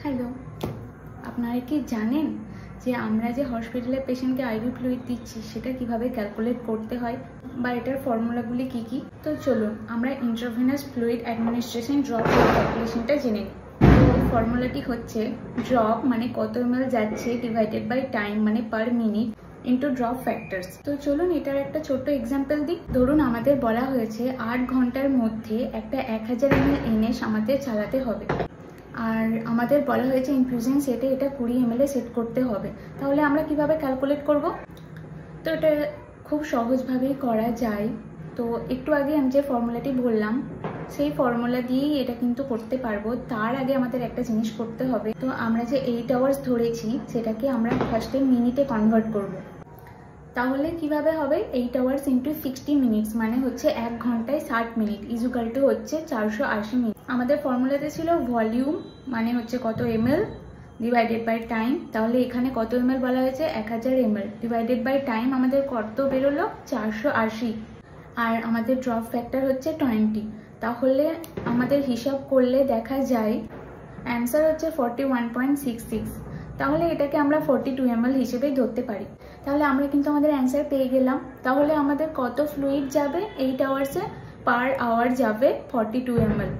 Hello, আপনারা কি জানেন যে আমরা যে হসপিটালে পেশেন্টকে আইভি ফ্লুইড দিচ্ছি সেটা কিভাবে ক্যালকুলেট করতে হয় বা এটার ফর্মুলাগুলি কি কি? তো চলুন আমরা ইন্ট্রাভেনাস ফ্লুইড অ্যাডমিনিস্ট্রেশন ড্রপ ক্যালকুলেশনটা জেনে নিই। তো ফর্মুলাটি হচ্ছে ড্রপ মানে কত ml যাচ্ছে ডিভাইডেড বাই টাইম মানে per minute into drop factors. তো চলুন এটার একটা ছোট্ট এক্সাম্পল দিই। ধরুন আমাদের বলা হয়েছে 8 ঘন্টার মধ্যে একটা 1000 ml এনএস আমাদের চালাতে হবে, আর আমাদের বলা হয়েছে ইনফিউশন সেটে এটা 20 ml সেট করতে হবে। তাহলে আমরা কিভাবে ক্যালকুলেট করব? তো এটা খুব সহজভাবেই করা যায়। তো একটু আগে আমি যে ফর্মুলাটি বললাম সেই ফর্মুলা দিয়েই এটা কিন্তু করতে পারবো। তার আগে আমাদের একটা জিনিস করতে হবে। তো আমরা যে 8 আওয়ার্স ধরেছি সেটাকে আমরা ফার্স্টে মিনিটে কনভার্ট করব। তাহলে কিভাবে হবে? 8 আওয়ার্স ইন্টু 60 মিনিটস মানে হচ্ছে 1 ঘন্টায় 60 মিনিট ইজুকাল টু হচ্ছে 480 মিনিট। আমাদের ফর্মুলাতে ছিল ভলিউম মানে হচ্ছে কত ml ডিভাইডেড বাই টাইম। তাহলে এখানে কত ml বলা হয়েছে? 1000 ml ডিভাইডেড বাই টাইম আমাদের কত বেরোলো? 480। আর আমাদের ড্রপ ফ্যাক্টর হচ্ছে 20। তাহলে আমাদের হিসাব করলে দেখা যায় অ্যান্সার হচ্ছে 41.66। তাহলে এটাকে আমরা 42 ml হিসেবেই ধরতে পারি। তাহলে আমরা কিন্তু আমাদের অ্যান্সার পেয়ে গেলাম। তাহলে আমাদের কত ফ্লুইড যাবে 8 আওয়ার্সে? পার আওয়ার যাবে 42 ml।